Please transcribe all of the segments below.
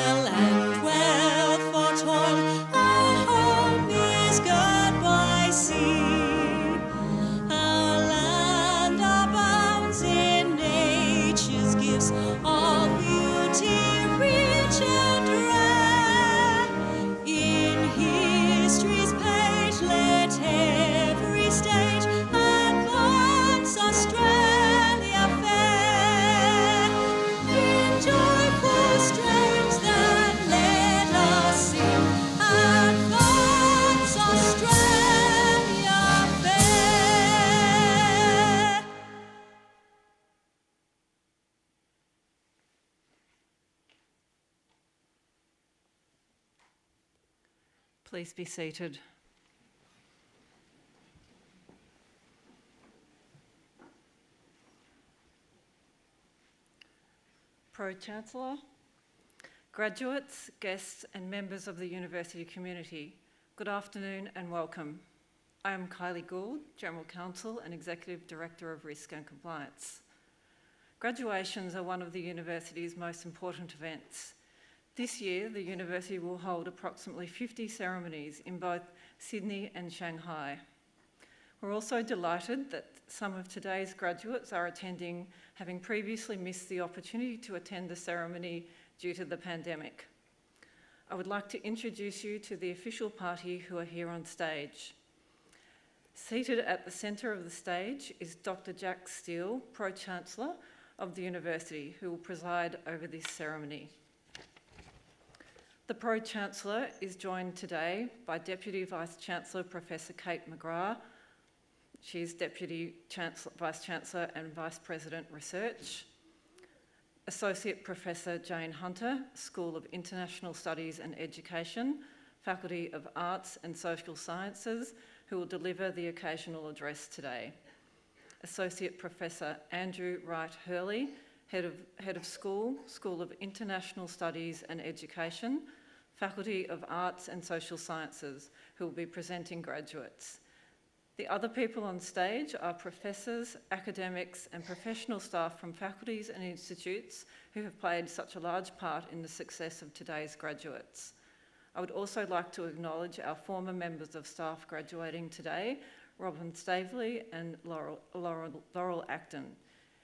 well and wealth for toil. Our home is girt by sea. Our land abounds in nature's gifts, all beauty rich and rare. In history's page let every stage advance Australia fair. In joyful strains that let us sing, advance Australia fair. Please be seated. Pro-Chancellor, graduates, guests and members of the university community, good afternoon and welcome. I am Kylie Gould, General Counsel and Executive Director of Risk and Compliance. Graduations are one of the university's most important events. This year, the university will hold approximately 50 ceremonies in both Sydney and Shanghai. We're also delighted that some of today's graduates are attending, having previously missed the opportunity to attend the ceremony due to the pandemic. I would like to introduce you to the official party who are here on stage. Seated at the centre of the stage is Dr. Jack Steele, Pro-Chancellor of the university, who will preside over this ceremony. The Pro-Chancellor is joined today by Deputy Vice-Chancellor Professor Kate McGrath. She's Deputy Vice-Chancellor and Vice President Research. Associate Professor Jane Hunter, School of International Studies and Education, Faculty of Arts and Social Sciences, who will deliver the occasional address today. Associate Professor Andrew Wright Hurley, Head of School, School of International Studies and Education, Faculty of Arts and Social Sciences, who will be presenting graduates. The other people on stage are professors, academics and professional staff from faculties and institutes who have played such a large part in the success of today's graduates. I would also like to acknowledge our former members of staff graduating today, Robin Staveley and Laurel Acton.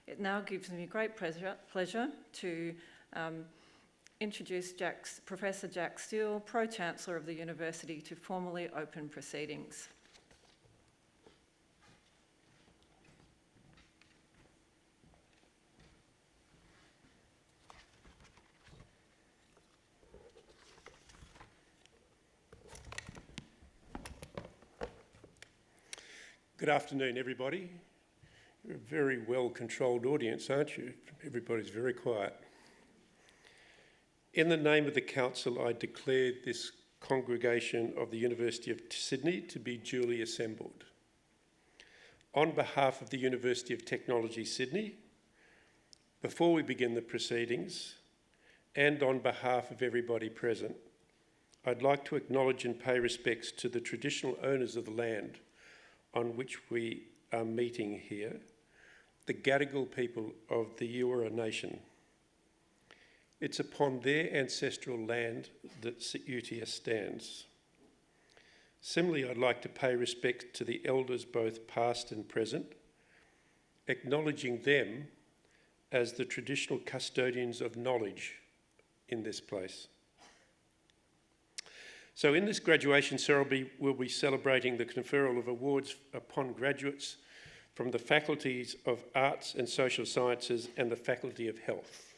It now gives me great pleasure to introduce Professor Jack Steele, Pro-Chancellor of the University, to formally open proceedings. Good afternoon, everybody. You're a very well-controlled audience, aren't you? Everybody's very quiet. In the name of the Council, I declare this congregation of the University of Sydney to be duly assembled. On behalf of the University of Technology, Sydney, before we begin the proceedings, and on behalf of everybody present, I'd like to acknowledge and pay respects to the traditional owners of the land on which we are meeting here, the Gadigal people of the Eora Nation. It's upon their ancestral land that UTS stands. Similarly, I'd like to pay respect to the elders both past and present, acknowledging them as the traditional custodians of knowledge in this place. So in this graduation ceremony, we'll be celebrating the conferral of awards upon graduates from the Faculties of Arts and Social Sciences and the Faculty of Health.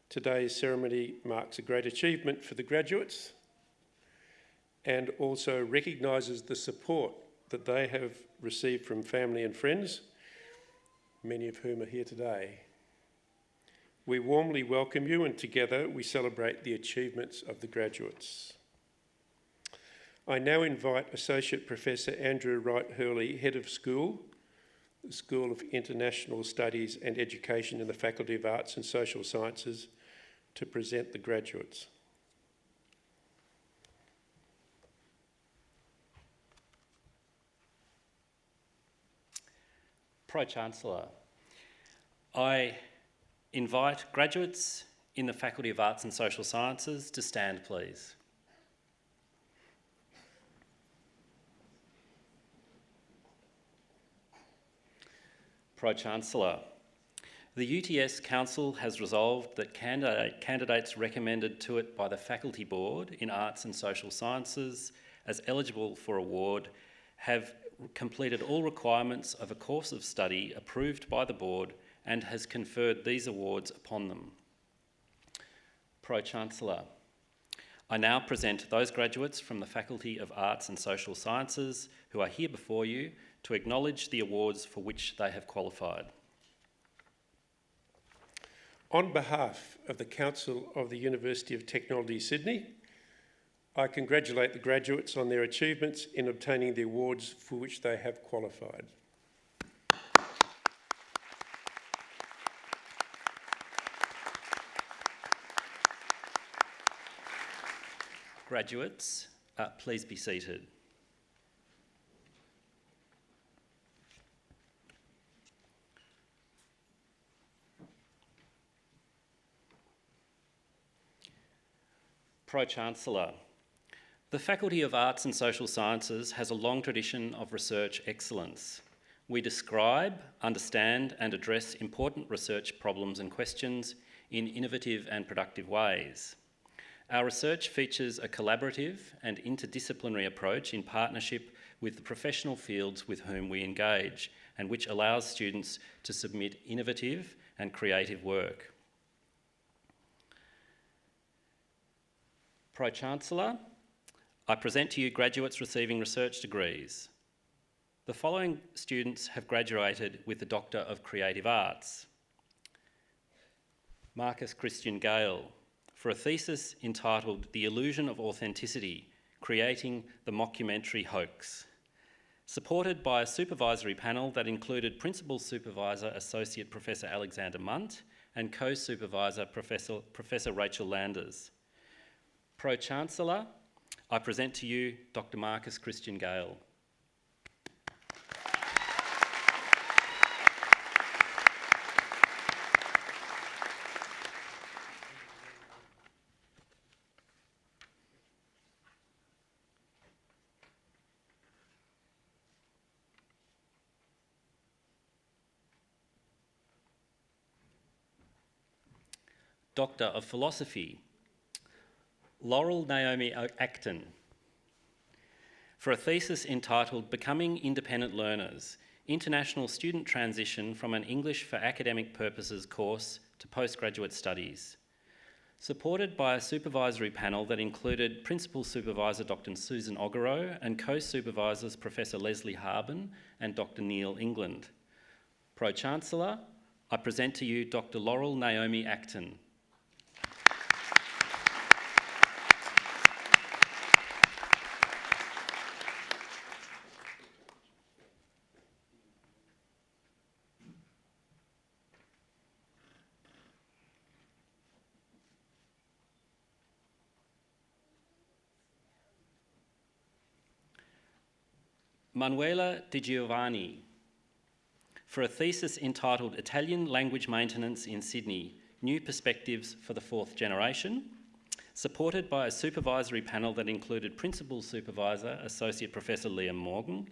Today's ceremony marks a great achievement for the graduates and also recognises the support that they have received from family and friends, many of whom are here today. We warmly welcome you, and together we celebrate the achievements of the graduates. I now invite Associate Professor Andrew Wright Hurley, Head of School, the School of International Studies and Education in the Faculty of Arts and Social Sciences, to present the graduates. Pro-Chancellor, I invite graduates, in the Faculty of Arts and Social Sciences to stand, please. Pro-Chancellor, the UTS Council has resolved that candidates recommended to it by the Faculty Board in Arts and Social Sciences as eligible for award have completed all requirements of a course of study approved by the Board and has conferred these awards upon them. Pro-Chancellor, I now present those graduates from the Faculty of Arts and Social Sciences who are here before you to acknowledge the awards for which they have qualified. On behalf of the Council of the University of Technology, Sydney, I congratulate the graduates on their achievements in obtaining the awards for which they have qualified. Graduates, please be seated. Pro-Chancellor, the Faculty of Arts and Social Sciences has a long tradition of research excellence. We describe, understand and address important research problems and questions in innovative and productive ways. Our research features a collaborative and interdisciplinary approach in partnership with the professional fields with whom we engage, and which allows students to submit innovative and creative work. Pro-Chancellor, I present to you graduates receiving research degrees. The following students have graduated with the Doctor of Creative Arts. Marcus Christian Gale, for a thesis entitled The Illusion of Authenticity, Creating the Mockumentary Hoax, supported by a supervisory panel that included Principal Supervisor Associate Professor Alexander Munt and Co-Supervisor Professor Rachel Landers. Pro-Chancellor, I present to you Dr. Marcus Christian Gale. Doctor of Philosophy, Laurel Naomi Acton, for a thesis entitled Becoming Independent Learners, International Student Transition from an English for Academic Purposes course to Postgraduate Studies, supported by a supervisory panel that included Principal Supervisor Dr. Susan Ogero and Co-Supervisors Professor Leslie Harbin and Dr. Neil England. Pro-Chancellor, I present to you Dr. Laurel Naomi Acton. Manuela Di Giovanni, for a thesis entitled Italian Language Maintenance in Sydney, New Perspectives for the Fourth Generation, supported by a supervisory panel that included Principal Supervisor Associate Professor Liam Morgan,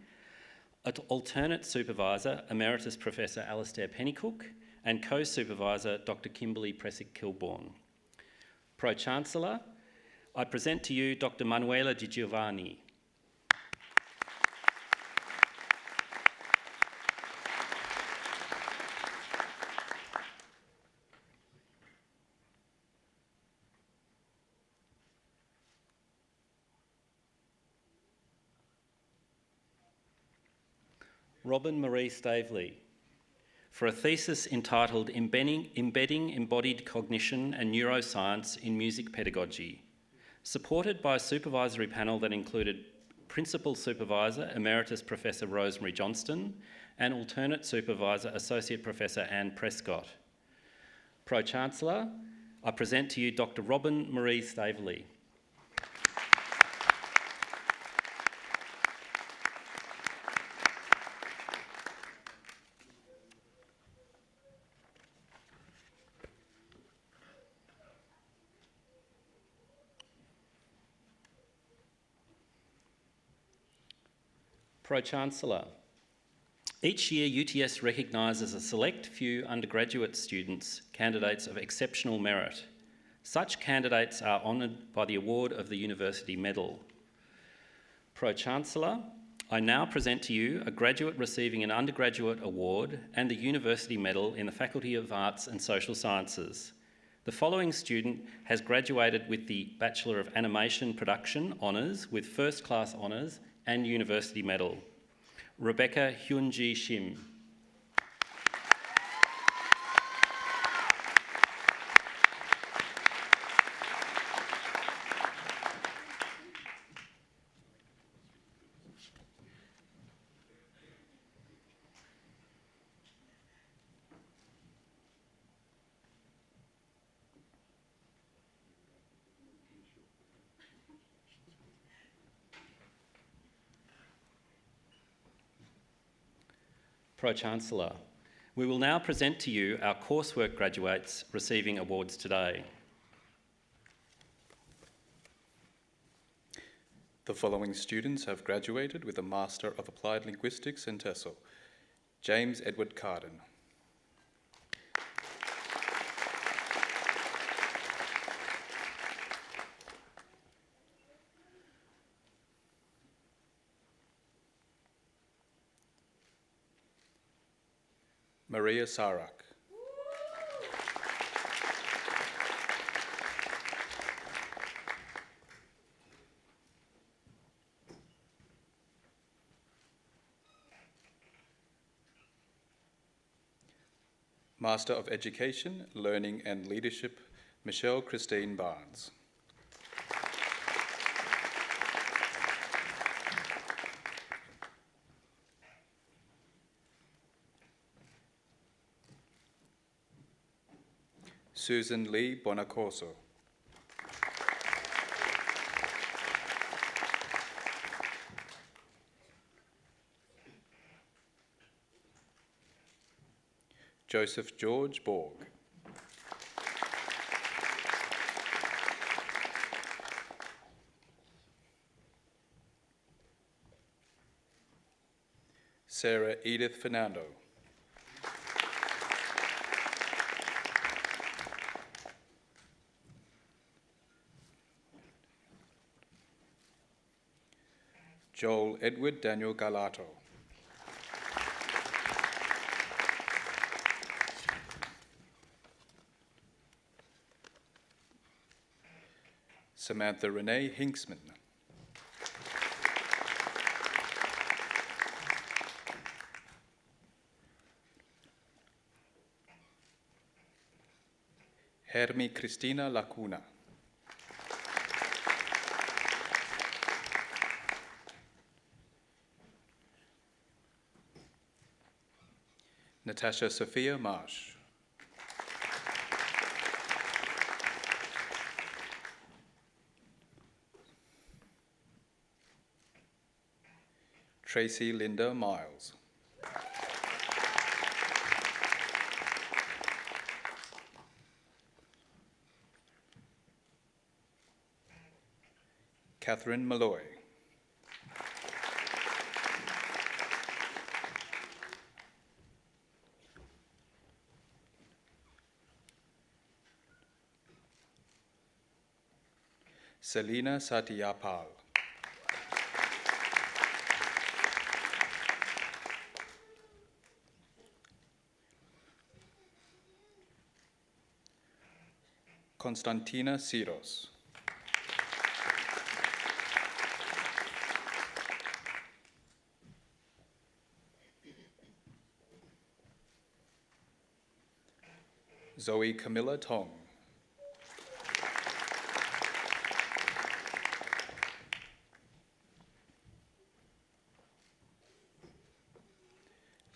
Alternate Supervisor Emeritus Professor Alastair Pennycook, and Co-Supervisor Dr. Kimberly Presick-Kilbourne. Pro-Chancellor, I present to you Dr. Manuela Di Giovanni. Robin Marie Staveley, for a thesis entitled Embedding Embodied Cognition and Neuroscience in Music Pedagogy, supported by a supervisory panel that included Principal Supervisor Emeritus Professor Rosemary Johnston and Alternate Supervisor Associate Professor Anne Prescott. Pro-Chancellor, I present to you Dr. Robin Marie Staveley. Pro-Chancellor, each year UTS recognises a select few undergraduate students, candidates of exceptional merit. Such candidates are honoured by the award of the University Medal. Pro-Chancellor, I now present to you a graduate receiving an undergraduate award and the University Medal in the Faculty of Arts and Social Sciences. The following student has graduated with the Bachelor of Animation Production Honours with First Class Honours and University Medal. Rebecca Hyunji Shim. Pro-Chancellor, we will now present to you our coursework graduates receiving awards today. The following students have graduated with a Master of Applied Linguistics and TESOL. James Edward Carden. Maria Sarak. Master of Education, Learning and Leadership, Michelle Christine Barnes. Susan Lee Bonacorso. Joseph George Borg. Sarah Edith Fernando. Joel Edward Daniel Galato. Samantha Renee Hinksman. Hermi Cristina Lacuna. Natasha Sophia Marsh. Tracy Linda Miles. Catherine Malloy. Selina Satyapal. Konstantina Siros. Zoe Camilla Tong.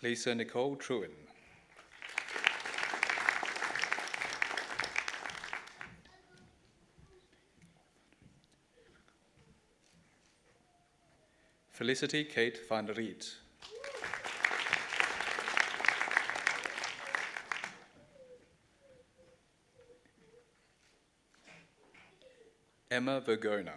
Lisa Nicole Trewin. Felicity Kate van Riet. Emma Vergona.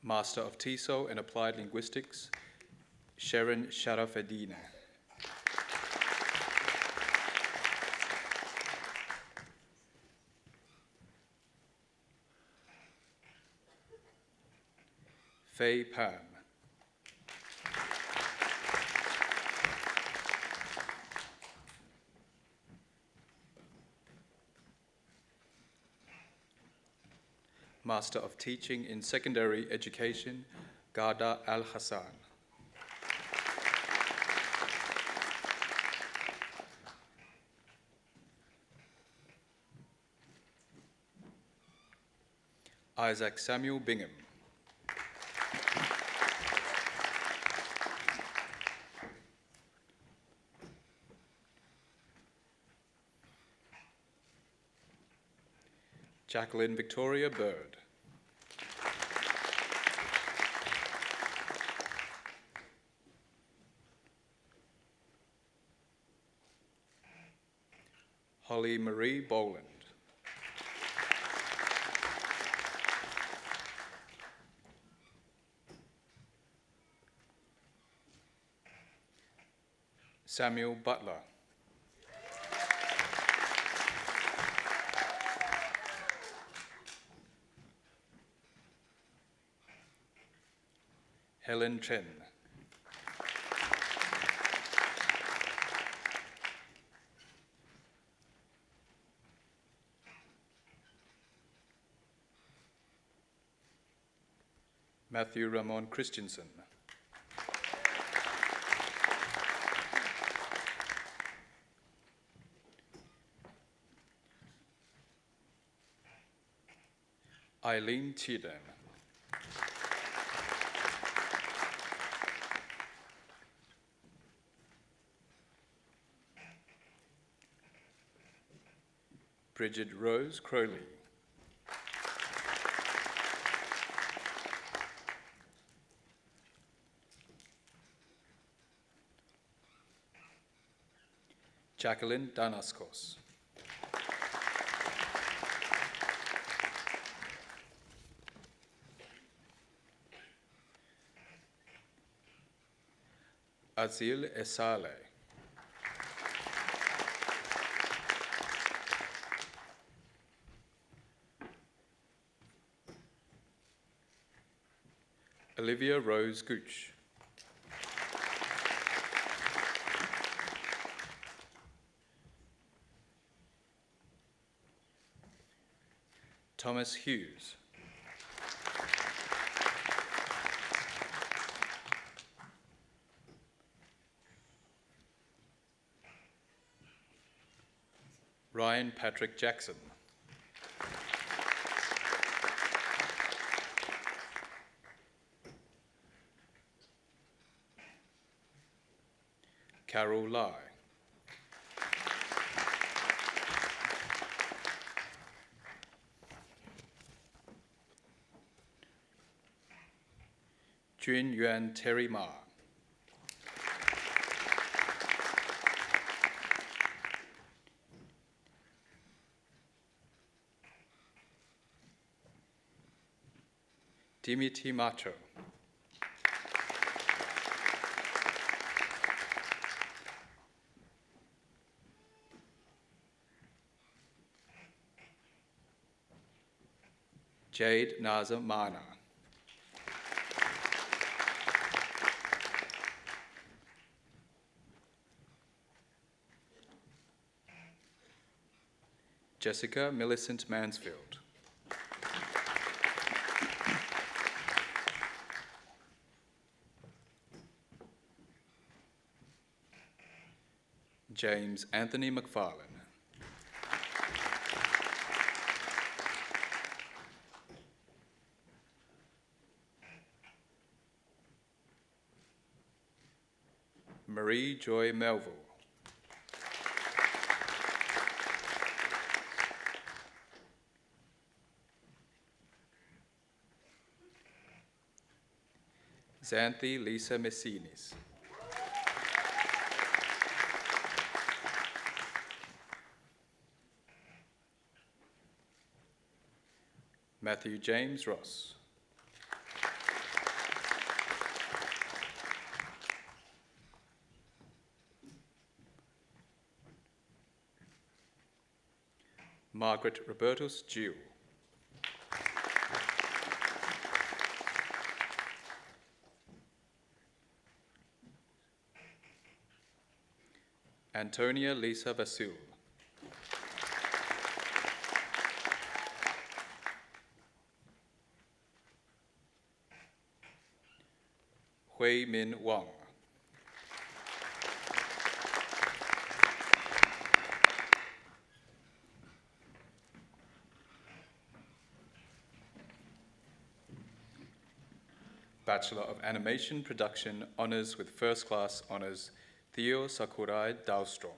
Master of TESOL and Applied Linguistics, Sharon Sharafeddine. Faye Pan. Master of Teaching in Secondary Education, Gada Al-Hassan. Isaac Samuel Bingham. Jacqueline Victoria Bird. Holly Marie Boland. Samuel Butler. Helen Chen. Matthew Ramon Christensen. Eileen Cheatham. Bridget Rose Crowley. Jacqueline Danaskos. Azil Esale. Olivia Rose Gooch. Thomas Hughes. Ryan Patrick Jackson. Carol Lai. Jun Yuan Terry Ma. Dimitri Macho. Jade Naza Mana. Jessica Millicent Mansfield. James Anthony McFarlane. Marie Joy Melville. Xanthi Lisa Messinis. Matthew James Ross. Margaret Robertus Gill. Antonia Lisa Vasil. Hui Min Wang. Bachelor of Animation Production Honours with First Class Honours, Theo Sakurai Dahlstrom.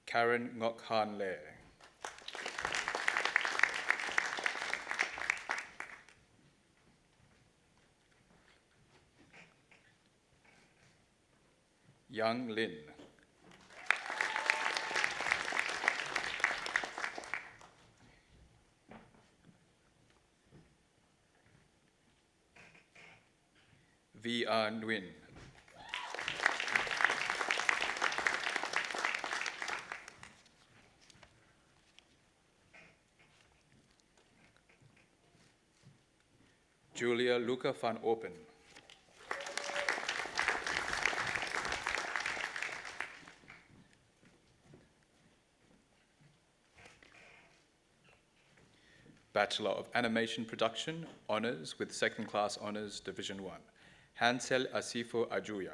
Karen Ngok Han Le. Yang Lin. V. R. Nguyen. Julia Luca van Open. Bachelor of Animation Production, Honours with Second Class Honours, Division 1, Hansel Asifo Ajuya.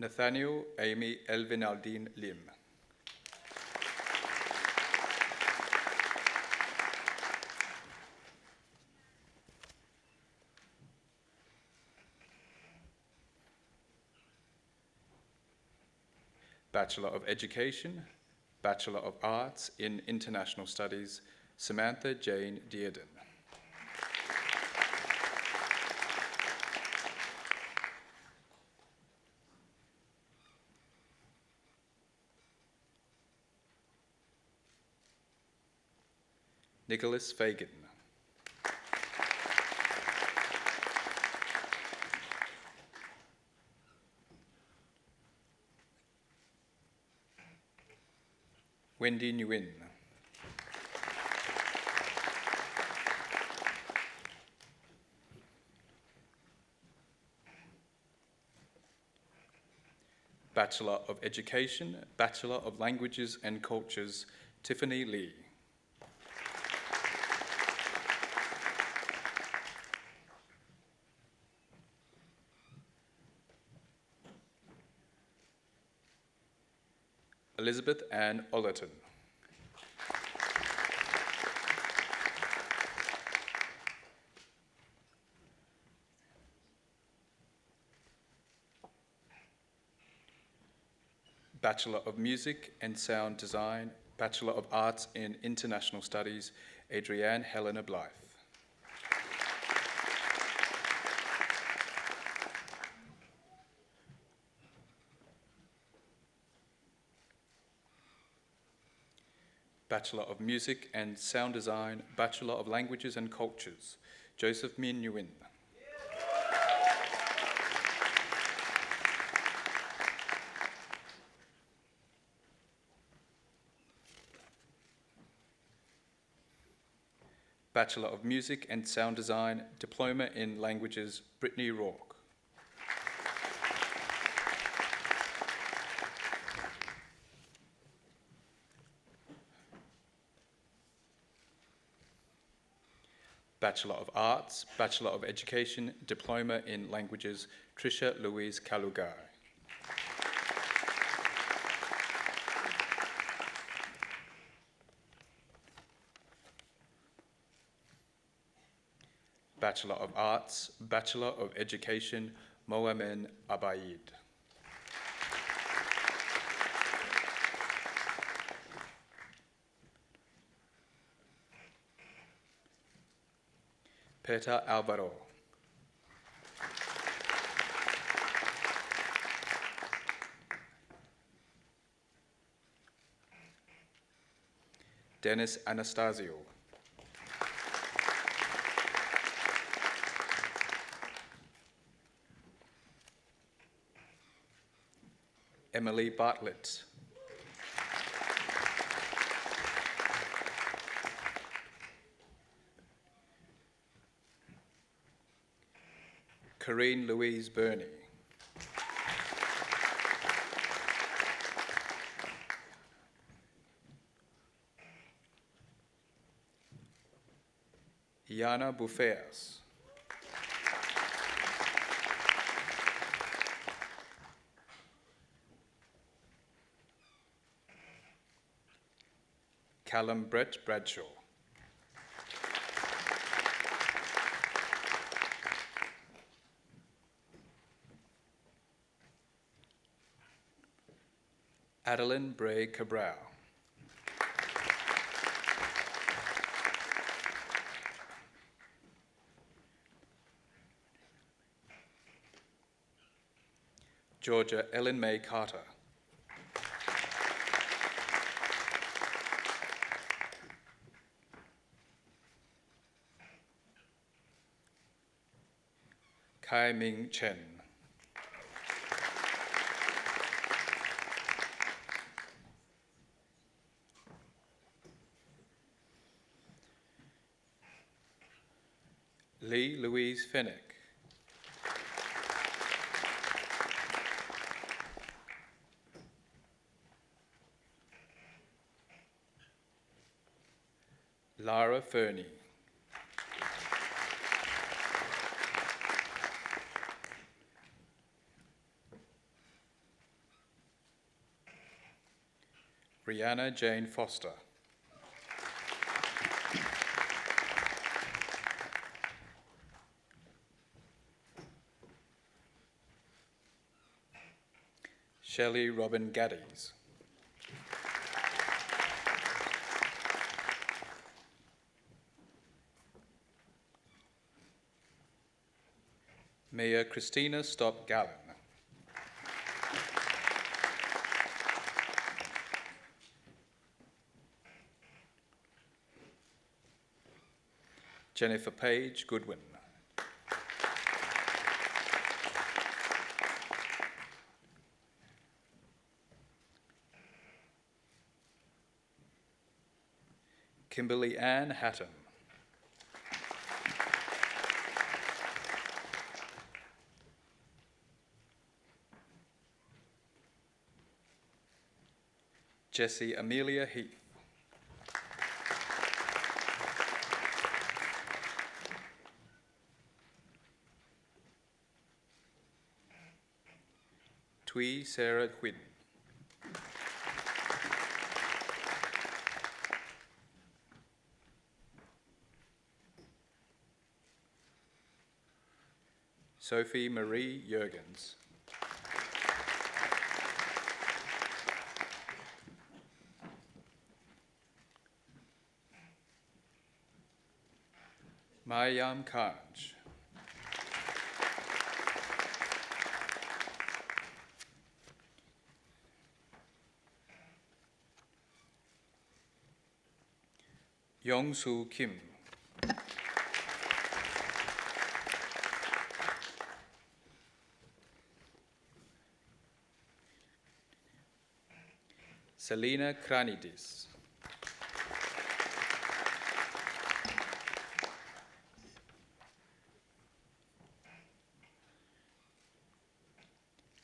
Nathaniel Amy Elvinaldine Lim. Bachelor of Education, Bachelor of Arts in International Studies, Samantha Jane Dearden. Nicholas Fagan. Wendy Nguyen. Bachelor of Education, Bachelor of Languages and Cultures, Tiffany Lee. Elizabeth Ann Ollerton. Bachelor of Music and Sound Design, Bachelor of Arts in International Studies, Adrienne Helena Blythe. Bachelor of Music and Sound Design, Bachelor of Languages and Cultures, Joseph Min Nguyen. Bachelor of Music and Sound Design, Diploma in Languages, Brittany Rourke. Bachelor of Arts, Bachelor of Education, Diploma in Languages, Tricia Louise Kalugai. Bachelor of Arts, Bachelor of Education, Moamen Abaid. Peter Alvaro. Dennis Anastasio. Emily Bartlett. Corinne Louise Burney. Yana Bufeas. Callum Brett Bradshaw. Adeline Bray Cabral. Georgia Ellen May Carter. Kai Ming Chen. Lee Louise Fennick. Lara Fernie. Brianna Jane Foster. Shelley Robin Gaddies. Mayor Christina Stop Gallen. Jennifer Page Goodwin. Kimberly Ann Hatton. Jessie Amelia Heath. Tui Sarah Quinn. Sophie Marie Jurgens. Mayam Kanj. Young-Soo Kim. Selena Kranidis.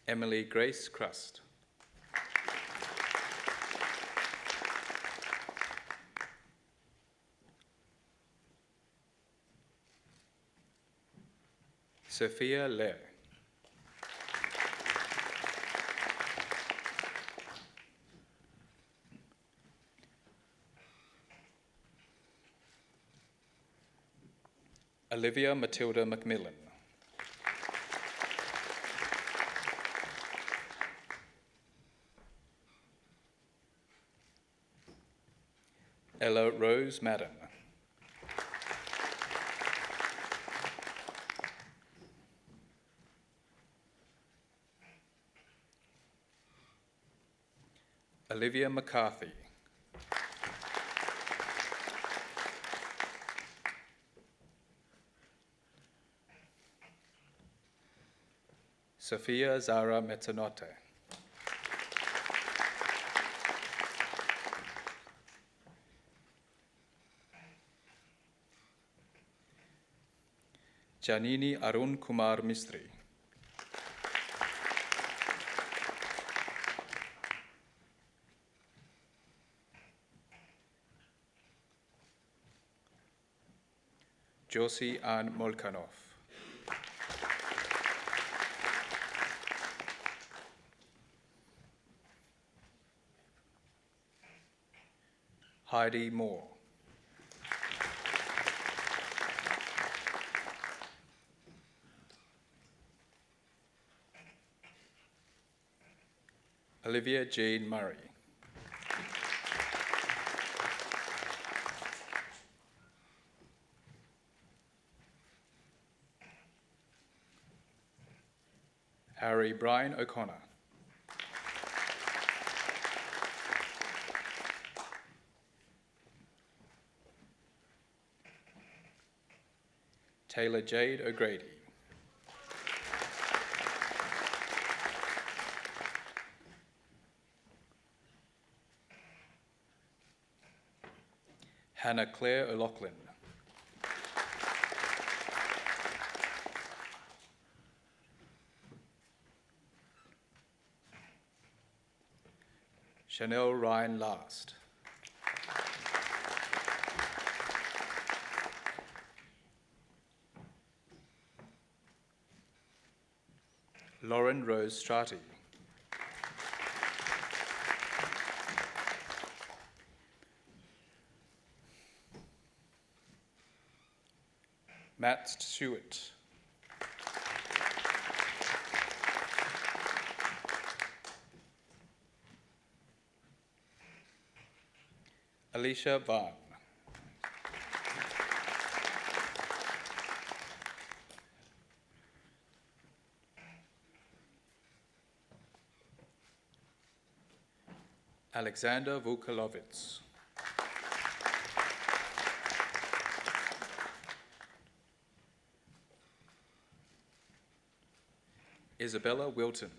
Emily Grace Crust. Sophia Lehr. Olivia Matilda McMillan. Ella Rose Madden. Olivia McCarthy. Sophia Zara Mezzanotte. Janini Arun Kumar Mistry. Josie Ann Molkanov. Heidi Moore. Olivia Jane Murray. Harry Brian O'Connor. Taylor Jade O'Grady. Hannah Claire O'Loughlin. Chanel Ryan Last. Lauren Rose Strati. Matt Stewart. Alicia Vaughn. Alexander Vukalovitz. Isabella Wilton.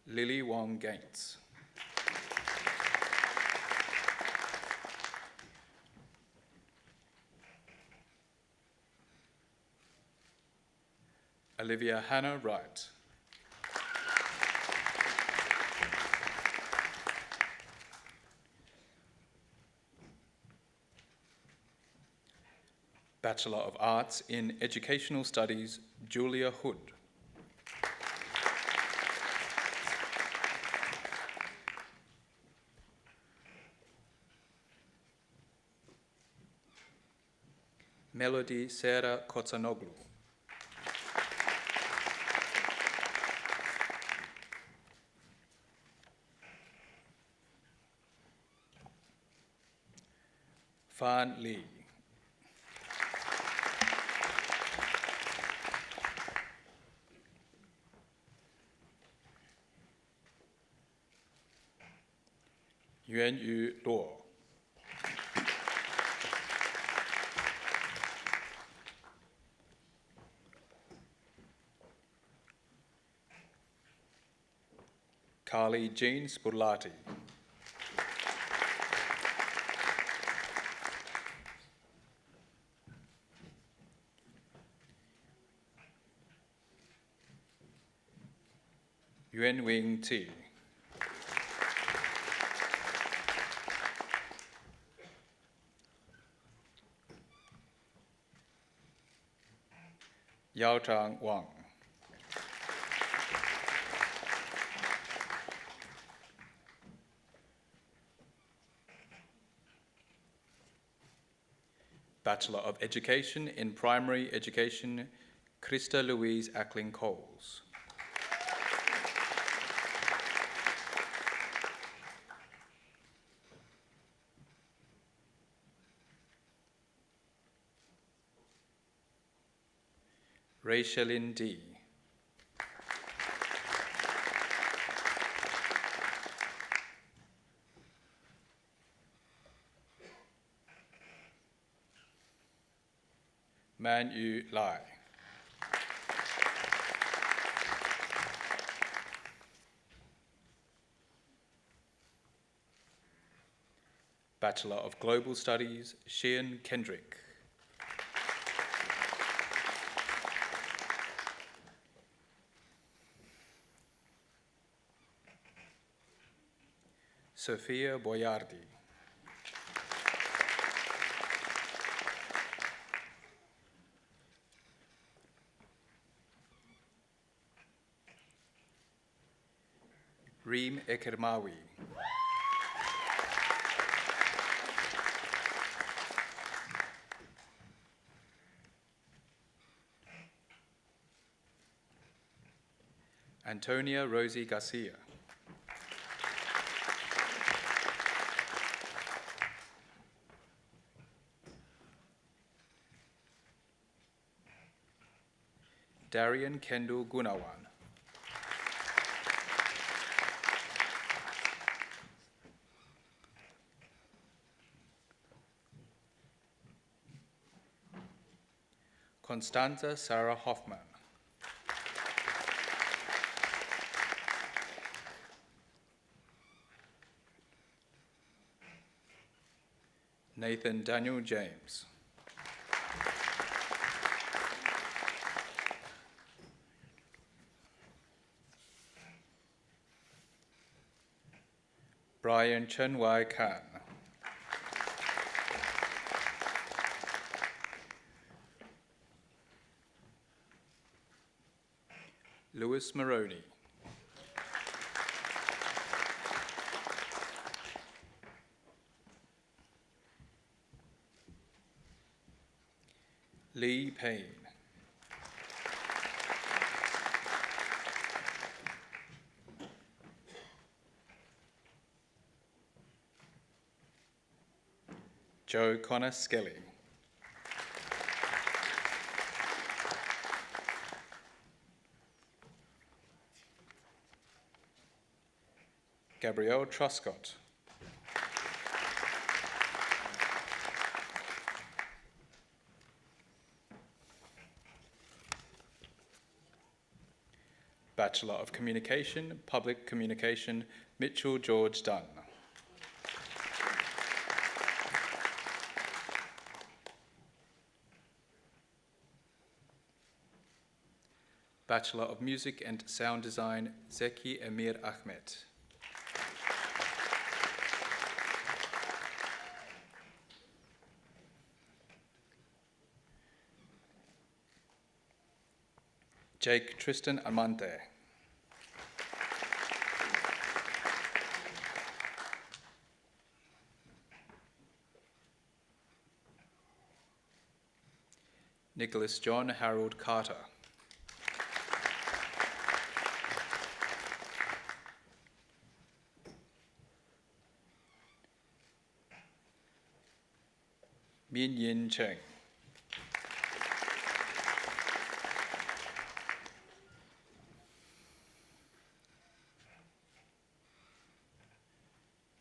Lily Wong Gates. Olivia Hannah Wright. Bachelor of Arts in Educational Studies, Julia Hood. Melody Sarah Kotsanoglu. Fan Lee. Yuan Yu Luo. Carly Jean Spurlati. Yuan Wing Ti. Yao Chang Wang. Bachelor of Education in Primary Education, Krista Louise Ackling-Coles. Rachelin D. Man Yu Lai. Bachelor of Global Studies, Sheehan Kendrick. Sofia Boyardi. Reem Ekermawi. Antonia Rosie Garcia. Darian Kendall Gunawan. Constanza Sarah Hoffman. Nathan Daniel James. Brian Chen Wai Khan. Lewis Maroney. Lee Payne. Joe Connor Skelly. Gabrielle Truscott. Bachelor of Communication, Public Communication, Mitchell George Dunn. Bachelor of Music and Sound Design, Zeki Emir Ahmed. Jake Tristan Amante. Nicholas John Harold Carter. Min Yin Cheng.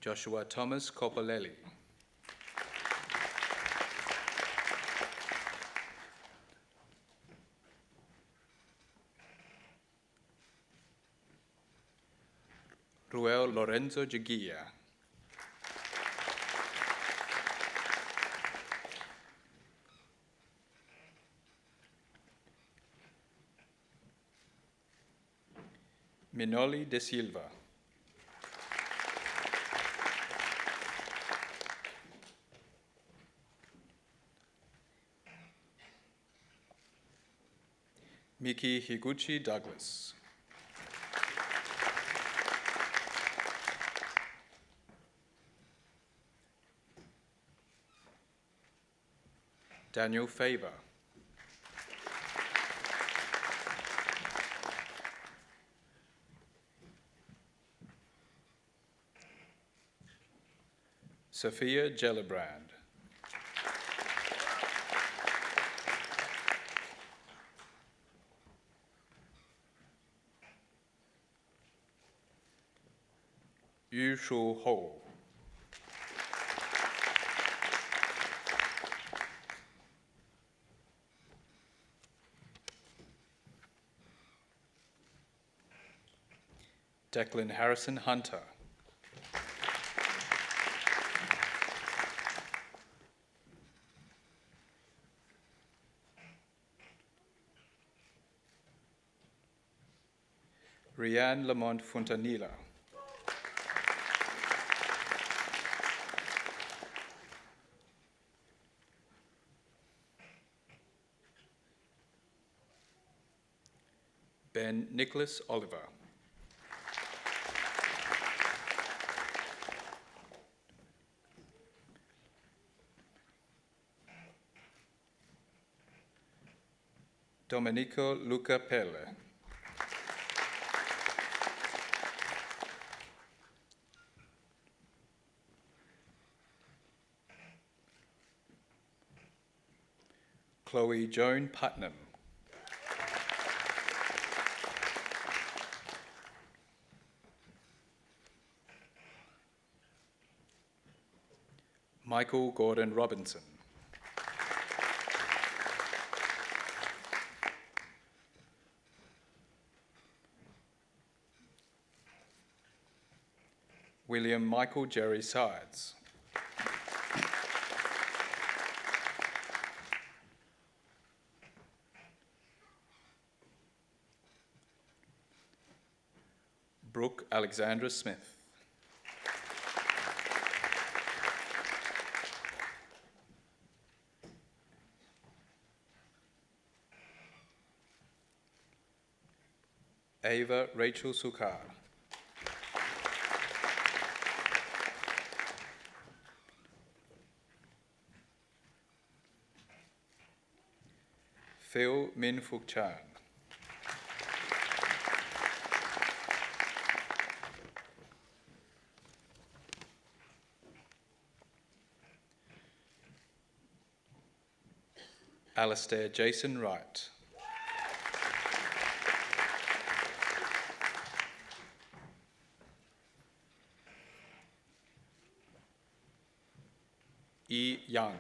Joshua Thomas Copolelli. Ruel Lorenzo Giguia. Minoli de Silva. Miki Higuchi Douglas. Daniel Faber. Sophia Gellibrand. Yu Shu Ho. Declan Harrison Hunter. Rianne Lamont Fontanilla. Ben Nicholas Oliver. Domenico Luca Pelle. Chloe Joan Putnam. Michael Gordon Robinson. William Michael Jerry Sides. Brooke Alexandra Smith. Ava Rachel Sukar. Phil Min Fuk Chan. Alistair Jason Wright. E. Young.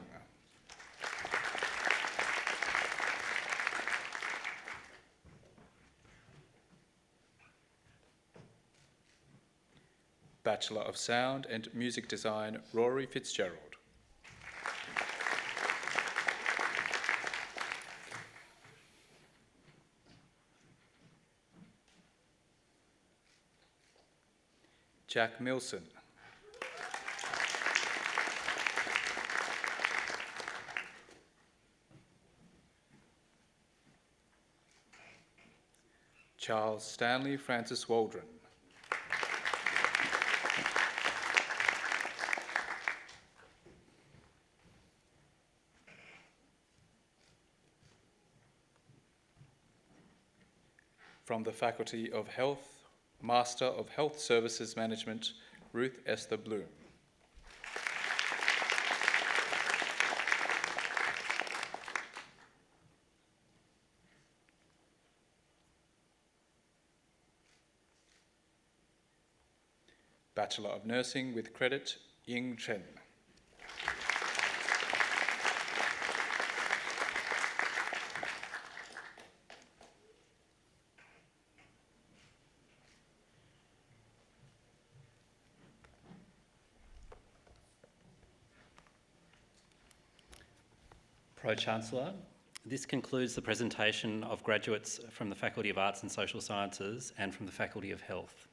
Bachelor of Sound and Music Design, Rory Fitzgerald. Jack Milson. Charles Stanley Francis Waldron. From the Faculty of Health, Master of Health Services Management, Ruth Esther Bloom. Bachelor of Nursing with credit, Ying Chen. Pro-Chancellor, this concludes the presentation of graduates from the Faculty of Arts and Social Sciences and from the Faculty of Health.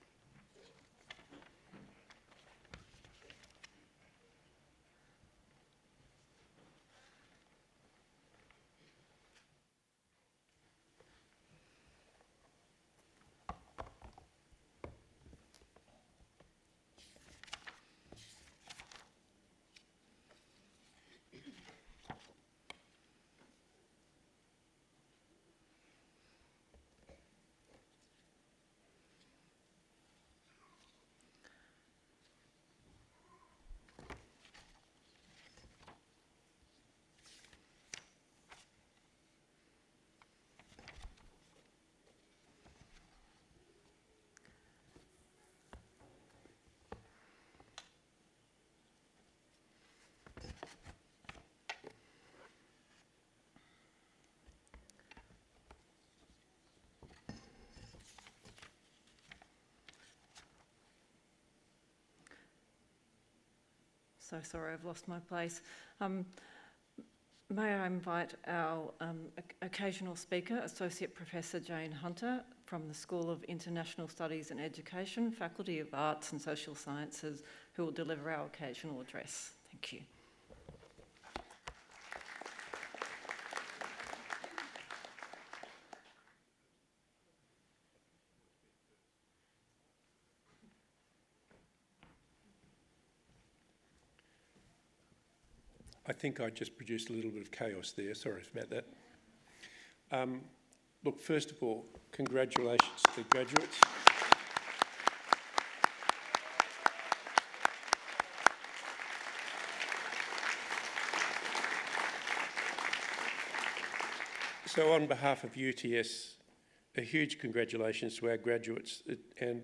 So sorry, I've lost my place. May I invite our occasional speaker, Associate Professor Jane Hunter from the School of International Studies and Education, Faculty of Arts and Social Sciences, who will deliver our occasional address. Thank you. I think I just produced a little bit of chaos there. Sorry about that. Look, first of all, congratulations to the graduates. So on behalf of UTS, a huge congratulations to our graduates and,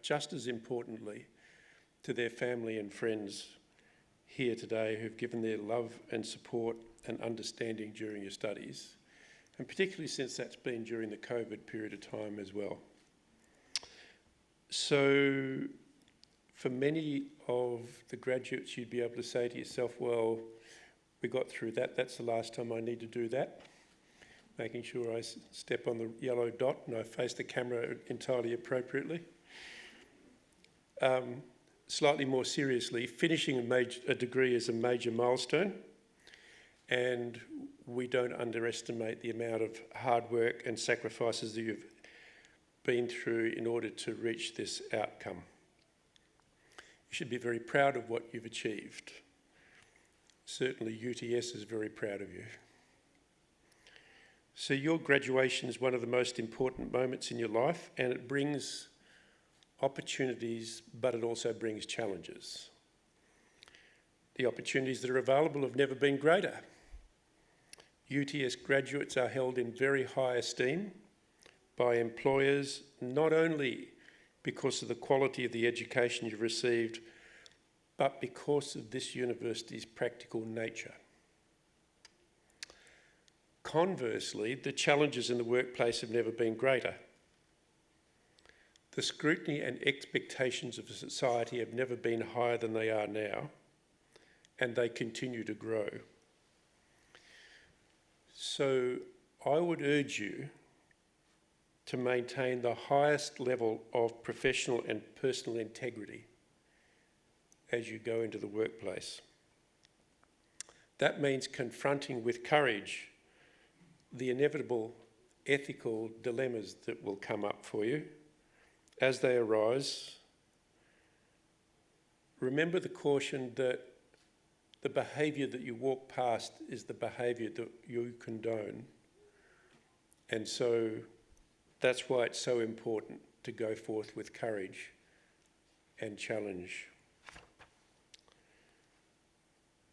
just as importantly, to their family and friends here today who've given their love and support and understanding during your studies, and particularly since that's been during the COVID period of time as well. So for many of the graduates, you'd be able to say to yourself, well, we got through that, that's the last time I need to do that. Making sure I step on the yellow dot and I face the camera entirely appropriately. Slightly more seriously, finishing a degree is a major milestone, and we don't underestimate the amount of hard work and sacrifices that you've been through in order to reach this outcome. You should be very proud of what you've achieved. Certainly UTS is very proud of you. So your graduation is one of the most important moments in your life, and it brings opportunities, but it also brings challenges. The opportunities that are available have never been greater. UTS graduates are held in very high esteem by employers, not only because of the quality of the education you've received, but because of this university's practical nature. Conversely, the challenges in the workplace have never been greater. The scrutiny and expectations of society have never been higher than they are now, and they continue to grow. So I would urge you to maintain the highest level of professional and personal integrity as you go into the workplace. That means confronting with courage the inevitable ethical dilemmas that will come up for you. As they arise, remember the caution that the behaviour that you walk past is the behaviour that you condone. And so that's why it's so important to go forth with courage and challenge.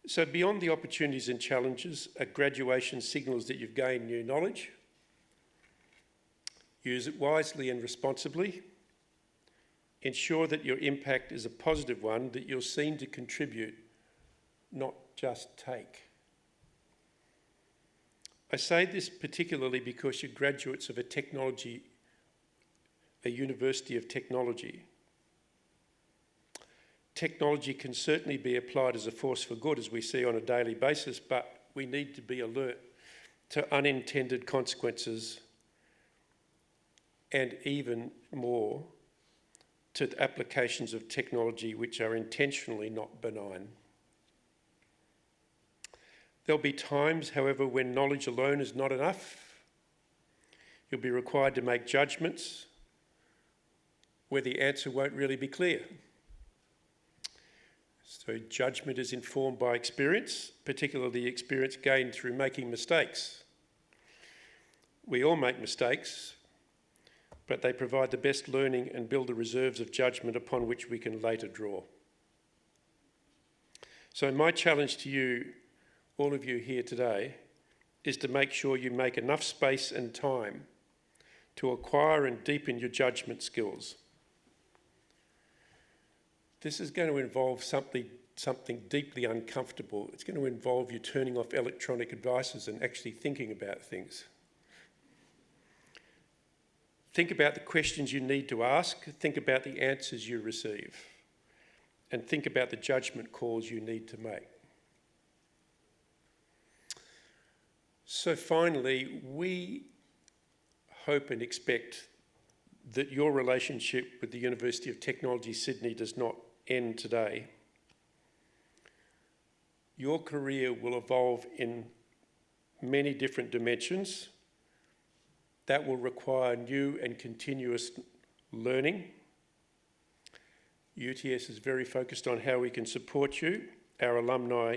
So beyond the opportunities and challenges, a graduation signals that you've gained new knowledge. Use it wisely and responsibly. Ensure that your impact is a positive one, that you're seen to contribute, not just take. I say this particularly because you're graduates of a university of technology. Technology can certainly be applied as a force for good, as we see on a daily basis, but we need to be alert to unintended consequences and even more to applications of technology which are intentionally not benign. There'll be times, however, when knowledge alone is not enough. You'll be required to make judgments where the answer won't really be clear. So judgment is informed by experience, particularly experience gained through making mistakes. We all make mistakes, but they provide the best learning and build the reserves of judgment upon which we can later draw. So my challenge to you, all of you here today, is to make sure you make enough space and time to acquire and deepen your judgment skills. This is going to involve something deeply uncomfortable. It's going to involve you turning off electronic devices and actually thinking about things. Think about the questions you need to ask. Think about the answers you receive. and think about the judgment calls you need to make. So finally, we hope and expect that your relationship with the University of Technology Sydney does not end today. Your career will evolve in many different dimensions that will require new and continuous learning. UTS is very focused on how we can support you, our alumni,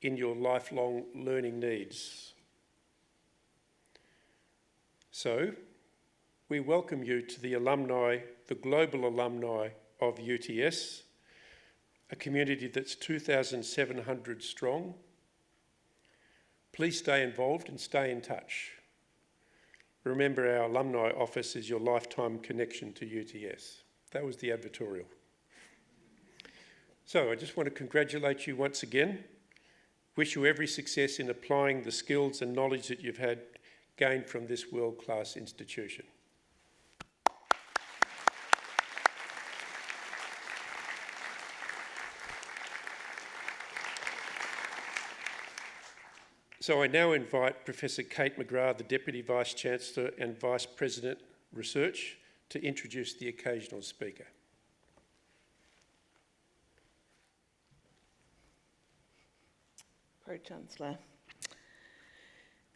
in your lifelong learning needs. So, we welcome you to the alumni, the global alumni of UTS, a community that's 2,700 strong. Please stay involved and stay in touch. Remember, our alumni office is your lifetime connection to UTS. That was the advertorial. So I just want to congratulate you once again. Wish you every success in applying the skills and knowledge that you've had gained from this world-class institution. So I now invite Professor Kate McGrath, the Deputy Vice-Chancellor and Vice President Research, to introduce the occasional speaker. Pro-Chancellor.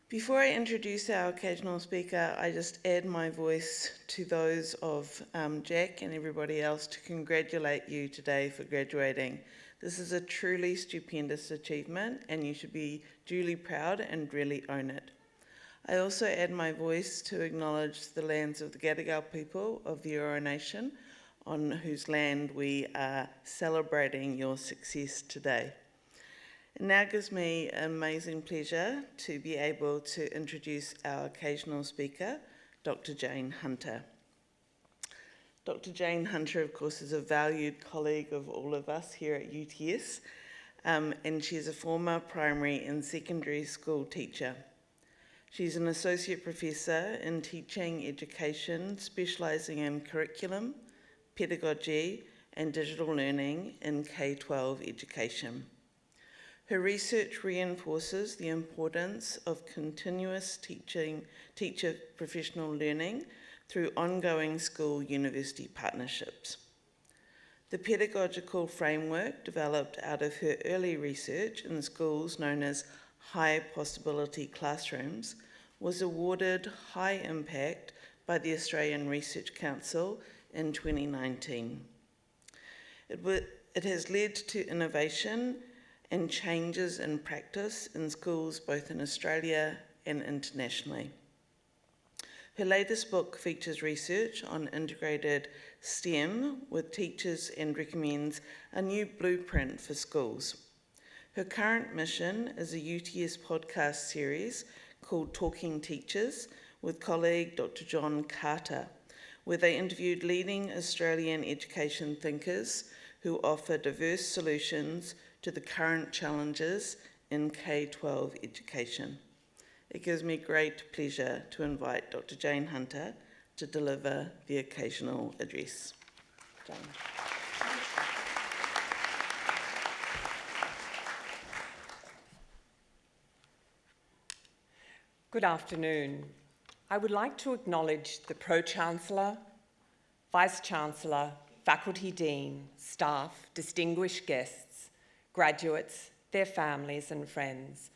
Before I introduce our occasional speaker, I just add my voice to those of Jack and everybody else to congratulate you today for graduating. This is a truly stupendous achievement and you should be duly proud and really own it. I also add my voice to acknowledge the lands of the Gadigal people of the Eora Nation, on whose land we are celebrating your success today. It now gives me an amazing pleasure to be able to introduce our occasional speaker, Dr. Jane Hunter. Dr. Jane Hunter, of course, is a valued colleague of all of us here at UTS, and she is a former primary and secondary school teacher. She's an associate professor in teaching education, specialising in curriculum, pedagogy, and digital learning in K-12 education. Her research reinforces the importance of continuous teacher professional learning through ongoing school-university partnerships. The pedagogical framework developed out of her early research in schools known as high possibility classrooms was awarded high impact by the Australian Research Council in 2019. It has led to innovation and changes in practice in schools both in Australia and internationally. Her latest book features research on integrated STEM with teachers and recommends a new blueprint for schools. Her current mission is a UTS podcast series called Talking Teachers with colleague Dr. John Carter, where they interviewed leading Australian education thinkers who offer diverse solutions to the current challenges in K-12 education. It gives me great pleasure to invite Dr. Jane Hunter to deliver the occasional address. Jane. Good afternoon. I would like to acknowledge the Pro-Chancellor, Vice-Chancellor, Faculty Dean, staff, distinguished guests, graduates, their families and friends,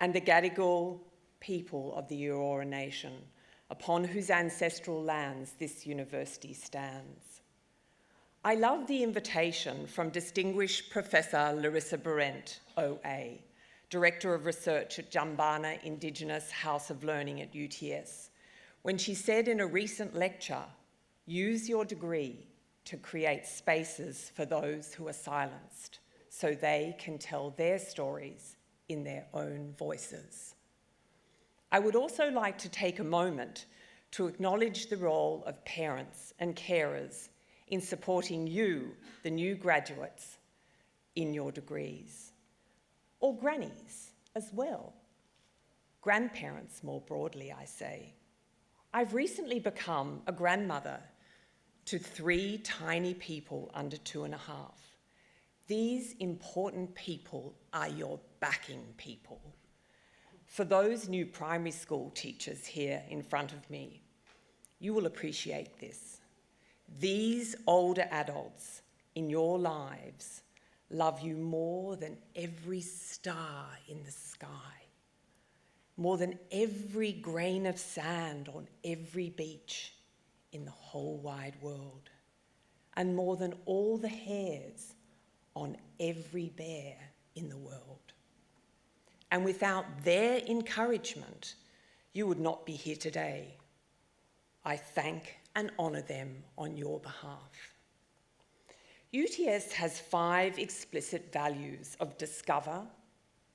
and the Gadigal people of the Eora Nation, upon whose ancestral lands this university stands. I love the invitation from distinguished Professor Larissa Berent, OA, Director of Research at Jumbana Indigenous House of Learning at UTS, when she said in a recent lecture, use your degree to create spaces for those who are silenced so they can tell their stories in their own voices. I would also like to take a moment to acknowledge the role of parents and carers in supporting you, the new graduates, in your degrees. Or grannies as well. Grandparents more broadly, I say. I've recently become a grandmother to 3 tiny people under 2.5, These important people are your backing people. For those new primary school teachers here in front of me, you will appreciate this. These older adults in your lives love you more than every star in the sky, more than every grain of sand on every beach in the whole wide world, and more than all the hairs on every bear in the world. And without their encouragement, you would not be here today. I thank and honour them on your behalf. UTS has 5 explicit values of discover,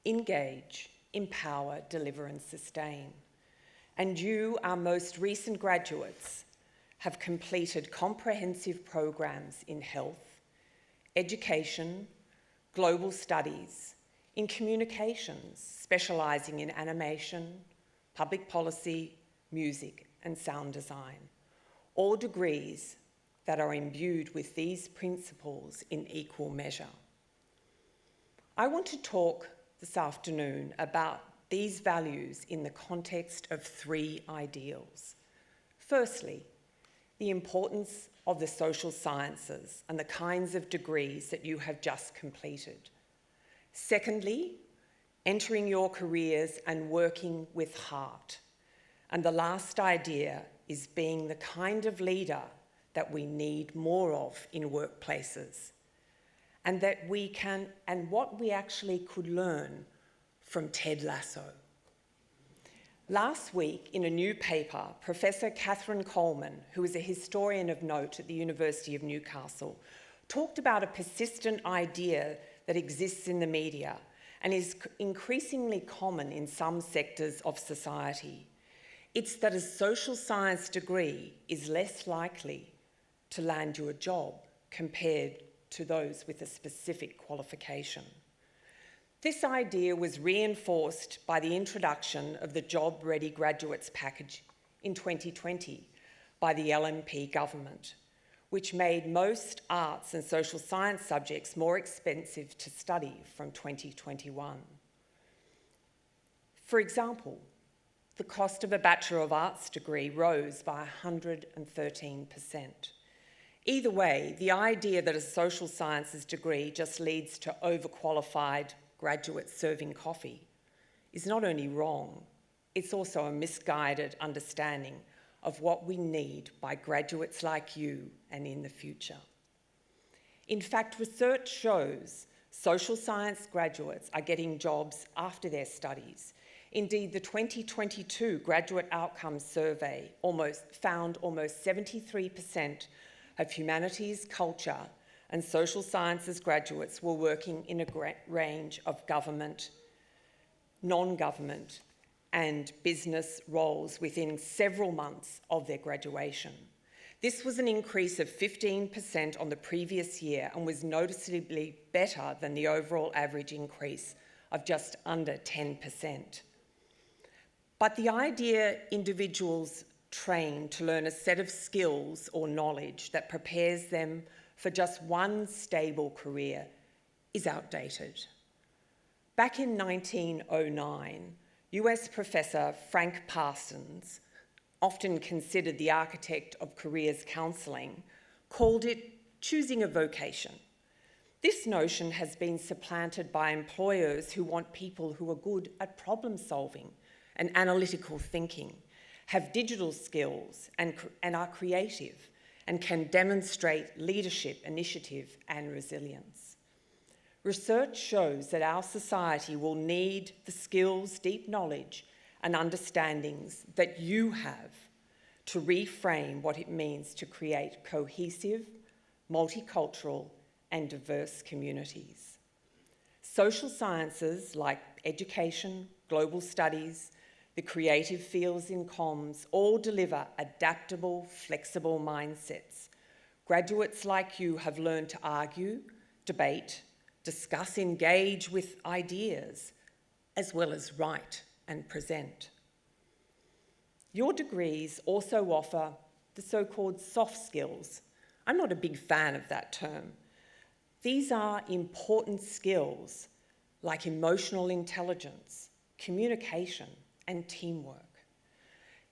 engage, empower, deliver and sustain. And you, our most recent graduates, have completed comprehensive programs in health, education, global studies, in communications, specialising in animation, public policy, music and sound design, all degrees that are imbued with these principles in equal measure. I want to talk this afternoon about these values in the context of 3 ideals. Firstly, the importance of the social sciences and the kinds of degrees that you have just completed. Secondly, entering your careers and working with heart. And the last idea is being the kind of leader that we need more of in workplaces, and that we can, and what we actually could learn from Ted Lasso. Last week, in a new paper, Professor Catherine Coleman, who is a historian of note at the University of Newcastle, talked about a persistent idea that exists in the media and is increasingly common in some sectors of society. It's that a social science degree is less likely to land you a job compared to those with a specific qualification. This idea was reinforced by the introduction of the Job Ready Graduates Package in 2020 by the LNP government, which made most arts and social science subjects more expensive to study from 2021. For example, the cost of a Bachelor of Arts degree rose by 113%. Either way, the idea that a social sciences degree just leads to overqualified graduates serving coffee is not only wrong, it's also a misguided understanding of what we need by graduates like you and in the future. In fact, research shows social science graduates are getting jobs after their studies. Indeed, the 2022 Graduate Outcomes Survey found almost 73% of humanities, culture, and social sciences graduates were working in a range of government, non-government, and business roles within several months of their graduation. This was an increase of 15% on the previous year and was noticeably better than the overall average increase of just under 10%. But the idea individuals train to learn a set of skills or knowledge that prepares them for just one stable career is outdated. Back in 1909, US Professor Frank Parsons, often considered the architect of careers counselling, called it choosing a vocation. This notion has been supplanted by employers who want people who are good at problem solving and analytical thinking, have digital skills and are creative, and can demonstrate leadership, initiative and resilience. Research shows that our society will need the skills, deep knowledge and understandings that you have to reframe what it means to create cohesive, multicultural and diverse communities. Social sciences like education, global studies, the creative fields in comms all deliver adaptable, flexible mindsets. Graduates like you have learned to argue, debate, discuss, engage with ideas, as well as write and present. Your degrees also offer the so-called soft skills. I'm not a big fan of that term. These are important skills like emotional intelligence, communication, and teamwork.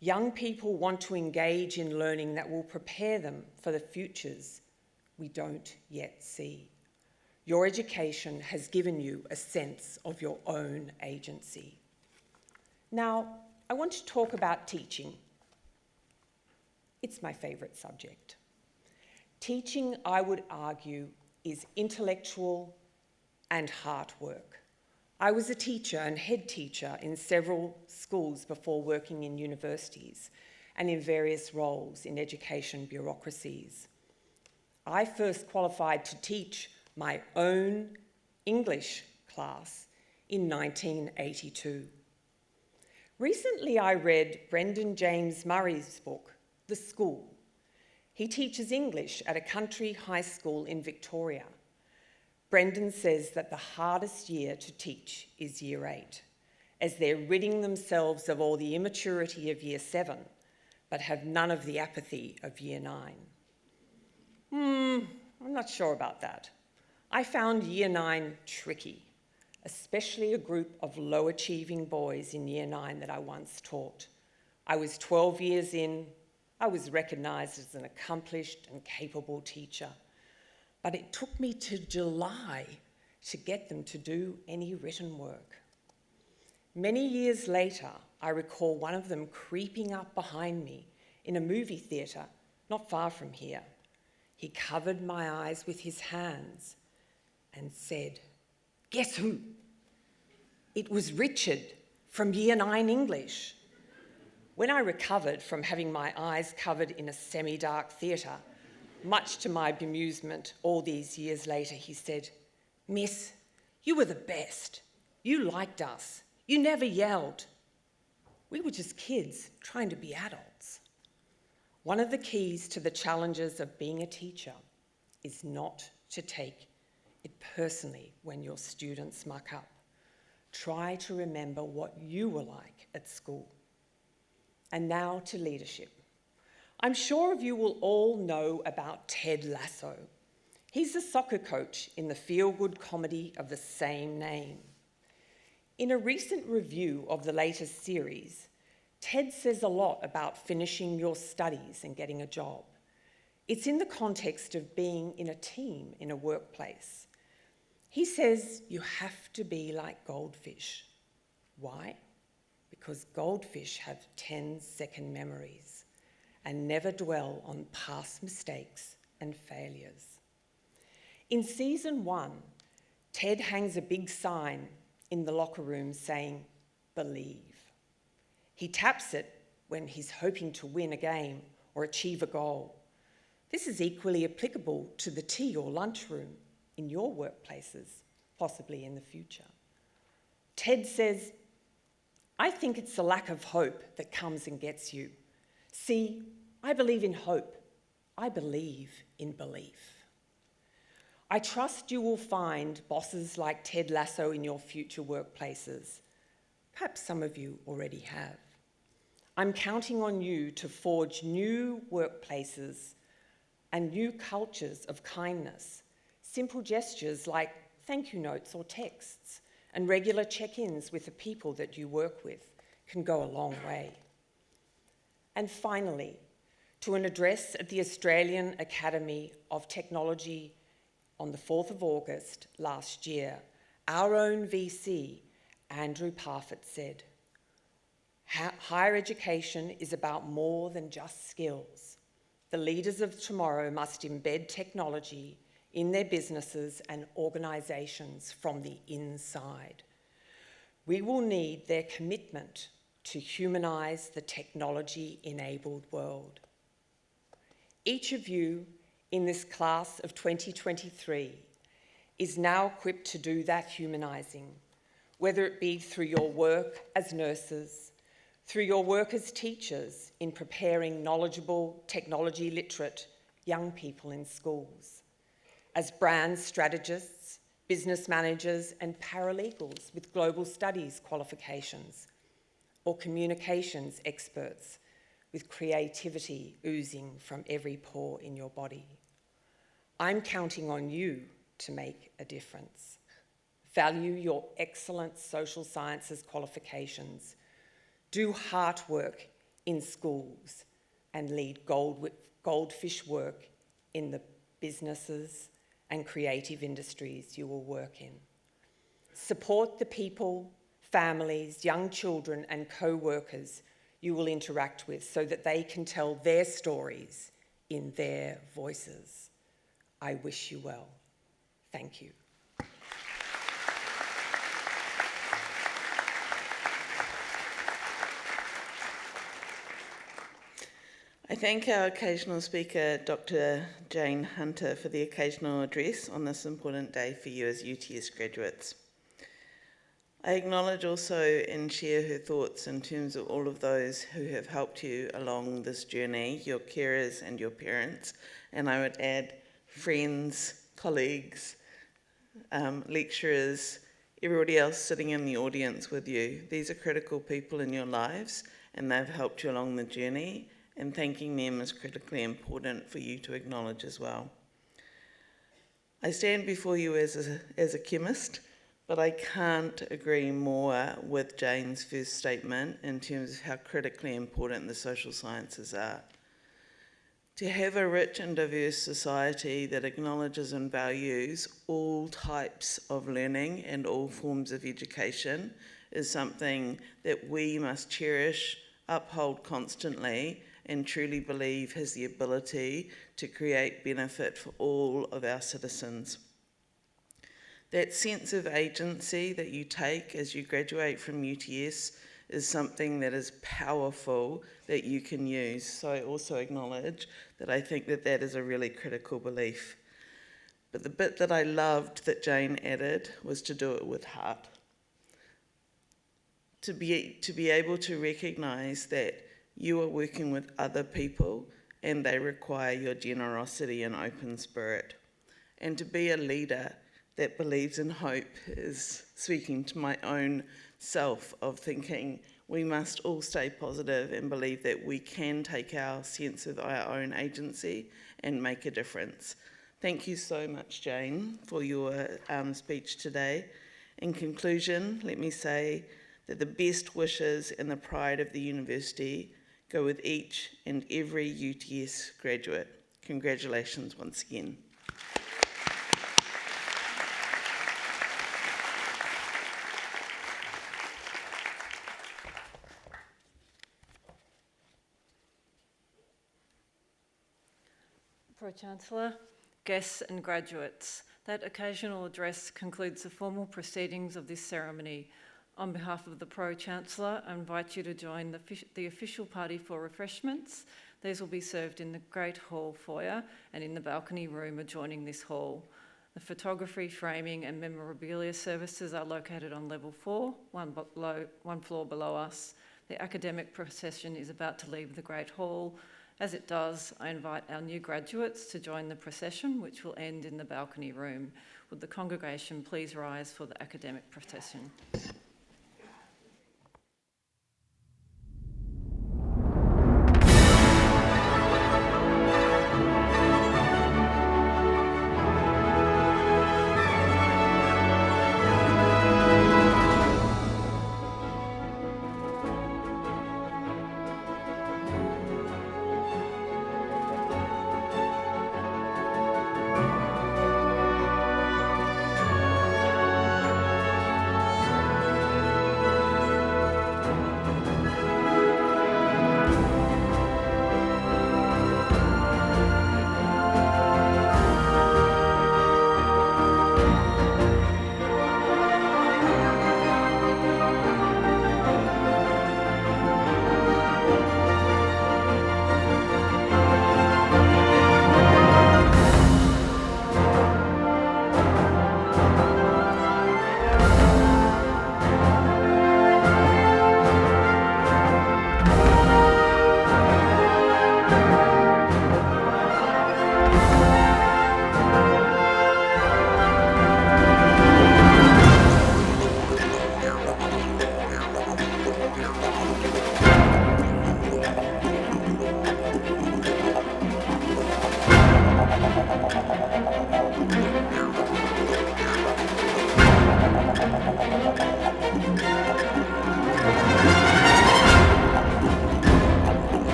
Young people want to engage in learning that will prepare them for the futures we don't yet see. Your education has given you a sense of your own agency. Now, I want to talk about teaching. It's my favourite subject. Teaching, I would argue, is intellectual and heart work. I was a teacher and head teacher in several schools before working in universities and in various roles in education bureaucracies. I first qualified to teach my own English class in 1982. Recently, I read Brendan James Murray's book, The School. He teaches English at a country high school in Victoria. Brendan says that the hardest year to teach is year 8, as they're ridding themselves of all the immaturity of year 7, but have none of the apathy of year 9. I'm not sure about that. I found year 9 tricky, especially a group of low-achieving boys in year 9 that I once taught. I was 12 years in. I was recognised as an accomplished and capable teacher, but it took me to July to get them to do any written work. Many years later, I recall one of them creeping up behind me in a movie theatre not far from here. He covered my eyes with his hands and said, "Guess who?" It was Richard from Year 9 English. When I recovered from having my eyes covered in a semi-dark theatre, much to my bemusement all these years later, he said, "Miss, you were the best. You liked us. You never yelled. We were just kids trying to be adults." One of the keys to the challenges of being a teacher is not to take it personally when your students muck up. Try to remember what you were like at school. And now to leadership. I'm sure of you will all know about Ted Lasso. He's a soccer coach in the feel-good comedy of the same name. In a recent review of the latest series, Ted says a lot about finishing your studies and getting a job. It's in the context of being in a team in a workplace. He says you have to be like goldfish. Why? Because goldfish have 10-second memories and never dwell on past mistakes and failures. In season 1, Ted hangs a big sign in the locker room saying, "Believe." He taps it when he's hoping to win a game or achieve a goal. This is equally applicable to the tea or lunchroom in your workplaces, possibly in the future. Ted says, "I think it's the lack of hope that comes and gets you. See, I believe in hope. I believe in belief." I trust you will find bosses like Ted Lasso in your future workplaces. Perhaps some of you already have. I'm counting on you to forge new workplaces and new cultures of kindness. Simple gestures like thank you notes or texts and regular check-ins with the people that you work with can go a long way. And finally, to an address at the Australian Academy of Technology on the 4th of August last year, our own VC, Andrew Parfitt, said, "Higher education is about more than just skills. The leaders of tomorrow must embed technology in their businesses and organisations from the inside. We will need their commitment to humanise the technology-enabled world." Each of you in this class of 2023 is now equipped to do that humanising, whether it be through your work as nurses, through your work as teachers in preparing knowledgeable, technology-literate young people in schools, as brand strategists, business managers and paralegals with global studies qualifications, or communications experts with creativity oozing from every pore in your body. I'm counting on you to make a difference. Value your excellent social sciences qualifications. Do heart work in schools and lead goldfish work in the businesses and creative industries you will work in. Support the people, families, young children and co-workers you will interact with so that they can tell their stories in their voices. I wish you well. Thank you. I thank our occasional speaker, Dr. Jane Hunter, for the occasional address on this important day for you as UTS graduates. I acknowledge also and share her thoughts in terms of all of those who have helped you along this journey, your carers and your parents, and I would add friends, colleagues, lecturers, everybody else sitting in the audience with you. These are critical people in your lives and they've helped you along the journey, and thanking them is critically important for you to acknowledge as well. I stand before you as a chemist, but I can't agree more with Jane's first statement in terms of how critically important the social sciences are. To have a rich and diverse society that acknowledges and values all types of learning and all forms of education is something that we must cherish, uphold constantly, and truly believe has the ability to create benefit for all of our citizens. That sense of agency that you take as you graduate from UTS is something that is powerful that you can use. So I also acknowledge that I think that that is a really critical belief. But the bit that I loved that Jane added was to do it with heart. To be able to recognise that you are working with other people and they require your generosity and open spirit. And to be a leader that believes in hope is speaking to my own self of thinking we must all stay positive and believe that we can take our sense of our own agency and make a difference. Thank you so much, Jane, for your speech today. In conclusion, let me say that the best wishes and the pride of the university go with each and every UTS graduate. Congratulations once again. Pro-Chancellor, guests and graduates, that occasional address concludes the formal proceedings of this ceremony. On behalf of the Pro-Chancellor, I invite you to join the official party for refreshments. These will be served in the Great Hall foyer and in the balcony room adjoining this hall. The photography, framing and memorabilia services are located on level 4, one floor below us. The academic procession is about to leave the Great Hall. As it does, I invite our new graduates to join the procession, which will end in the balcony room. Would the congregation please rise for the academic procession?